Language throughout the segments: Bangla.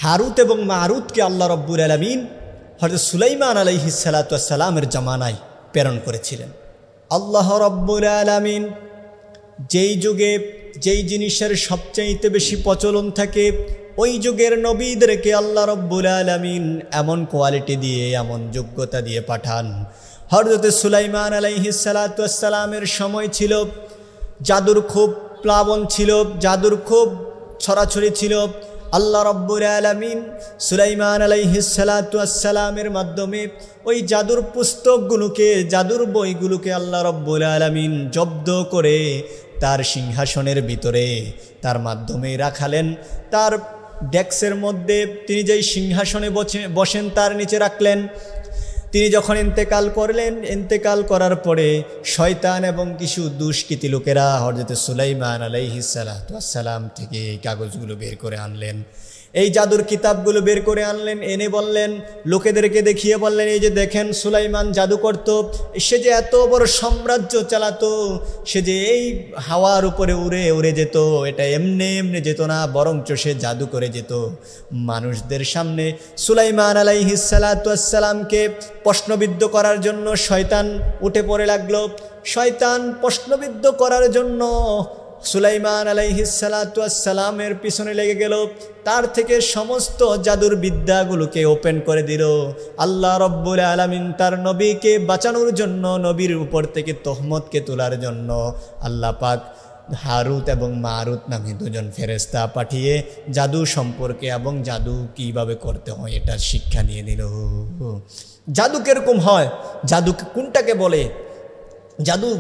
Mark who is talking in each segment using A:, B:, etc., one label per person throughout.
A: হারুত এবং মারুতকে আল্লাহ রব্বুল আলামিন হযরত সুলাইমান আলাইহিস সালাতু ওয়াস সালামের জামানায় প্রেরণ করেছিলেন। আল্লাহ রব্বুল আলামিন যেই যুগে যেই জিনিসের সবচাইতে বেশি প্রচলন থাকে ওই যুগের নবীদেরকে আল্লাহ রব্বুল আলামিন এমন কোয়ালিটি দিয়ে এমন যোগ্যতা দিয়ে পাঠান। হযরত সুলাইমান আলাইহিস সালাতু ওয়াস সালামের সময় ছিল জাদুর খুব প্লাবন ছিল, জাদুর খুব ছড়াছড়ি ছিল। আল্লাহ রব্বুল আলামিন সুলাইমান আলাইহিস সালাতু ওয়াস সালামের মাধ্যমে ওই জাদুর পুস্তকগুলোকে, জাদুর বইগুলোকে আল্লাহ রব্বুল আলামিন জব্দ করে তার সিংহাসনের ভিতরে তার মাধ্যমে রাখালেন। তার ডেস্কের মধ্যে তিনি যেই সিংহাসনে বসেন তার নিচে রাখলেন। তিনি যখন ইন্তেকাল করলেন, ইন্তেকাল করার পরে শয়তান এবং কিছু দুষ্কৃতী লোকেরা হযরত সুলাইমান আলাইহিস সালাতু ওয়াস সালাম থেকে এই কাগজগুলো বের করে আনলেন, এই জাদুর কিতাবগুলো বের করে আনলেন। এনে বললেন, লোকেদেরকে দেখিয়ে বললেন, এই যে দেখেন সুলাইমান জাদু করত, সে যে এত বড় সাম্রাজ্য চালাতো, সে যে এই হাওয়ার উপরে উড়ে উড়ে যেত, এটা এমনি এমনি যেত না, বরঞ্চ সে জাদু করে যেত। মানুষদের সামনে সুলাইমান আলাইহিস সালাতু ওয়াস সালামকে প্রশ্নবিদ্ধ করার জন্য শয়তান উঠে পড়ে লাগলো। শয়তান প্রশ্নবিদ্ধ করার জন্য সুলাইমান আলাইহিস সালাতু ওয়াস সালামের পিছনে লেগে গেল, তার থেকে সমস্ত জাদুর বিদ্যাগুলোকে ওপেন করে দিল। আল্লাহ রব্বুল আলামিন তার নবীকে বাঁচানোর জন্য, নবীর উপর থেকে তহমতকে তোলার জন্য আল্লাহ পাক হারুত এবং মারুত নামে দুজন ফেরেশতা পাঠিয়ে জাদু সম্পর্কে এবং জাদু কিভাবে করতে হয় এটার শিক্ষা নিয়ে দিল। জাদু কিরকম হয়, জাদু কোনটাকে বলে, জাদু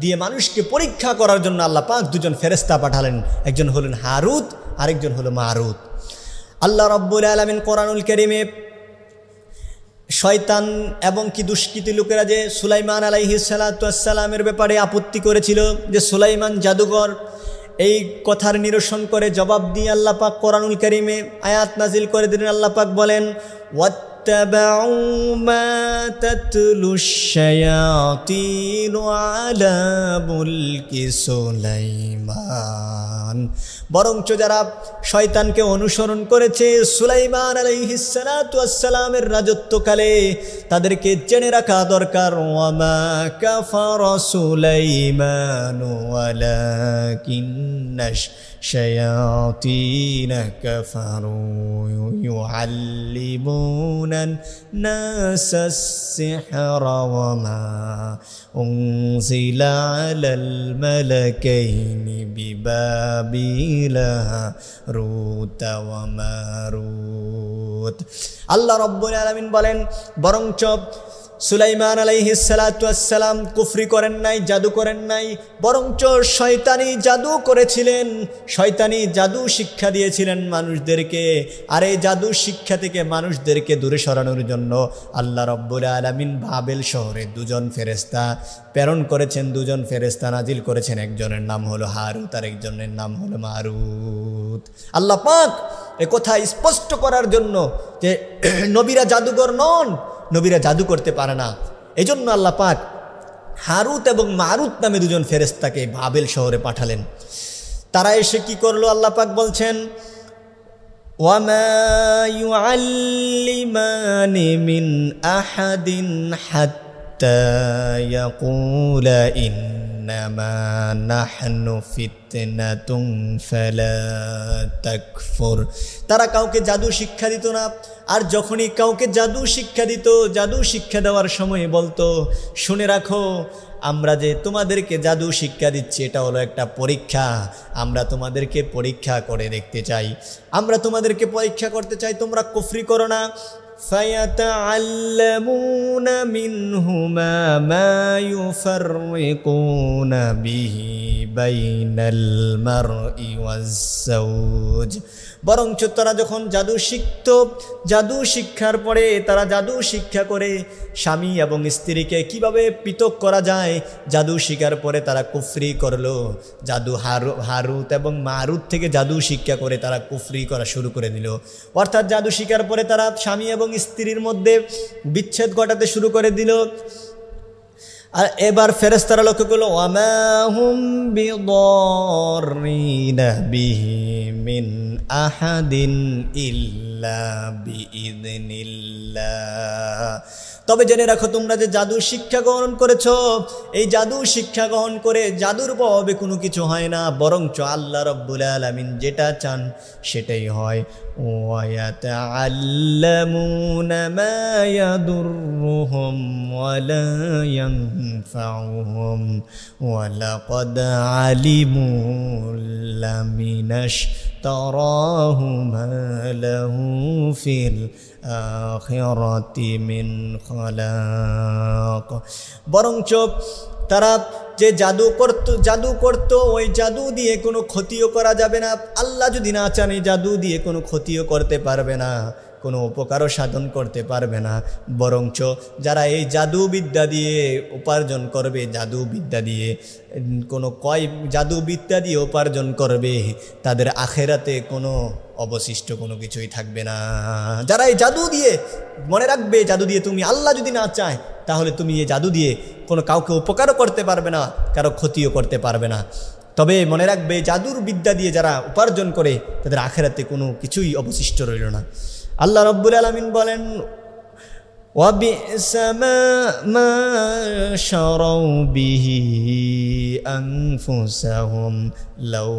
A: দিয়ে মানুষকে পরীক্ষা করার জন্য আল্লাহ পাক দুজন ফেরেশতা পাঠালেন। একজন হলেন হারুত, আরেকজন হলো মারুত। আল্লাহ রব্বুল আলামিন কোরআনুল কারীমে শয়তান এবং কি দুষ্কৃতী লোকেরা যে সুলাইমান আলাইহিস সালাতু ওয়াস সালামের ব্যাপারে আপত্তি করেছিল যে সুলাইমান জাদুকর, এই কথার নিরসন করে জবাব দিয়ে আল্লাহ পাক কোরআনুল কারীমে আয়াত নাজিল করে দিলেন। আল্লাহ পাক বলেন, واتبعوا ما تتلو الشياطين على ملك সুলাইমান। বরঞ্চ যারা শয়তানকে অনুসরণ করেছে সুলাইমান আলাইহিস সালাতু ওয়াস সালামের রাজত্বকালে, তাদেরকে জেনে রাখা দরকার, ওয়ামা কাফারা সুলাইমান ওয়ালাকিন্নাশ শায়াতিন কাফারু ইউআল্লিমুনান নাসাস সিহরা ওয়ামা উনজিলা আলাল মালাকাইনি বিবাবিলা রুতা ওয়া মারুত। আল্লাহ রব্বুল আলামিন বলেন, বরঞ্চ সুলাইমান আলাইহিস সালাতু ওয়াস সালাম কুফরি করেন নাই, জাদু করেন নাই, বরঞ্চ শয়তানি জাদু করেছিলেন, শয়তানি জাদু শিক্ষা দিয়েছিলেন মানুষদেরকে। আর এই জাদু শিক্ষা থেকে মানুষদেরকে দূরে সরানোর জন্য আল্লাহ রব্বুল আলামিন বাবেল শহরে দুজন ফেরেশতা প্রেরণ করেছেন, দুজন ফেরেশতা নাজিল করেছেন। একজনের নাম হলো হারুত আর একজনের নাম হলো মারুত। আল্লাহ পাক এ কথা স্পষ্ট করার জন্য যে নবীরা জাদুকর নন, নবীরা জাদু করতে পারে না, এজন্য আল্লাহ পাক হারুত এবং মারুত নামে দুজন ফেরেশতাকে বাবেল শহরে পাঠালেন। তারা এসে কি করলো, আল্লাহ পাক বলছেন, ওয়ামা ইউআল্লিমানি মিন আহাদিন হাত্তা ইয়াকুলা ইন্নামা নাহনু ফিতনাতুন ফালা তাকফুর। তারা কাউকে জাদু শিক্ষা দিত না, আর যখনই কাউকে জাদু শিক্ষা দিত, জাদু শিক্ষা দেওয়ার সময় বলতো, শুনে রাখো আমরা যে তোমাদেরকে জাদু শিক্ষা দিচ্ছি এটা হলো একটা পরীক্ষা, আমরা তোমাদেরকে পরীক্ষা করে দেখতে চাই, আমরা তোমাদেরকে পরীক্ষা করতে চাই, তোমরা কুফরি করো না। فَيَتَعَلَّمُونَ مِنْهُمَا مَا يُفَرِّقُونَ بِهِ بَيْنَ الْمَرْءِ وَالزَّوْجِ। বরঞ্চ তারা যখন জাদু শিখত, জাদু শিক্ষার পরে তারা জাদু শিক্ষা করে স্বামী এবং স্ত্রীকে কিভাবে পৃথক করা যায়, জাদু শিখার পরে তারা কুফরি করলো। জাদু হারুত এবং মারুত থেকে জাদু শিক্ষা করে তারা কুফরি করা শুরু করে দিল। অর্থাৎ জাদু শিখার পরে তারা স্বামী এবং স্ত্রীর মধ্যে বিচ্ছেদ ঘটাতে শুরু করে দিল। আর এবার ফেরেশতারা লক্ষ্য করলো ওয়ামা হুম বিদররিনা বিহি মিন আহাদিন ইল্লা বিইذনিল্লাহ। তবে জেনে রাখো তোমরা যে জাদু শিক্ষা গ্রহণ করেছো, এই জাদু শিক্ষা গ্রহণ করে জাদুর প্রভাবে কোনো কিছু হয় না, বরঞ্চ আল্লাহ রাব্বুল আলামিন যেটা চান সেটাই হয়। ওয়ায়াতাআল্লামুনা মা ইয়াদুররুহুম ওয়ালা ইয়ানফাউহুম ওয়ালাকাদ আলিমু লামিনাশতারাহু মা লাহু ফিল আখিরাতি মিন খালাক। বরঞ্চ তারা যে জাদু করত ওই জাদু দিয়ে কোনো ক্ষতিও করা যাবে না। আল্লাহ যদি না চান এই জাদু দিয়ে কোনো ক্ষতিও করতে পারবে না, কোনো উপকারও সাধন করতে পারবে না। বরঞ্চ যারা এই জাদুবিদ্যা দিয়ে উপার্জন করবে, জাদুবিদ্যা দিয়ে জাদুবিদ্যা দিয়ে উপার্জন করবে, তাদের আখেরাতে কোনো অবশিষ্ট কোনো কিছুই থাকবে না। যারা এই জাদু দিয়ে, মনে রাখবে জাদু দিয়ে তুমি, আল্লাহ যদি না চায় তাহলে তুমি এই জাদু দিয়ে কোনো কাউকে উপকারও করতে পারবে না, কারো ক্ষতিও করতে পারবে না। তবে মনে রাখবে জাদুর বিদ্যা দিয়ে যারা উপার্জন করে তাদের আখেরাতে কোনো কিছুই অবশিষ্ট রইল না। আল্লাহ রাব্বুল আলামিন বলেন وَبِئْسَ مَا شَرَوْا بِهِ أَنفُسَهُمْ لَوْ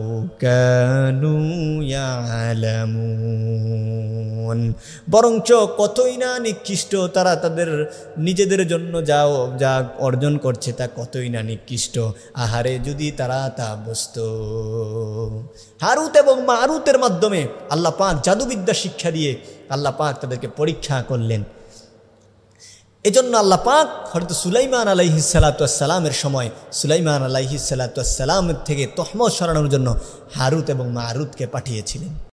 A: كَانُوا يَعْلَمُونَ। বরঞ্চ কতই না নিকৃষ্ট তারা তাদের নিজেদের জন্য যা অর্জন করছে তা কতই না নিকৃষ্ট, আহারে যদি তারা তা বুঝতো। হারুত এবং মারুতের মাধ্যমে আল্লাহ পাক জাদুবিদ্যা শিক্ষা দিয়ে আল্লাহ পাক তাদেরকে পরীক্ষা করলেন। এজন্য আল্লাহ পাক হযরত সুলাইমান আলাইহিস সালাতু ওয়াস সালামের সময় সুলাইমান আলাইহিস সালাতু ওয়াস সালামের থেকে তহমত সরানোর জন্য হারুত এবং মারুতকে পাঠিয়েছিলেন।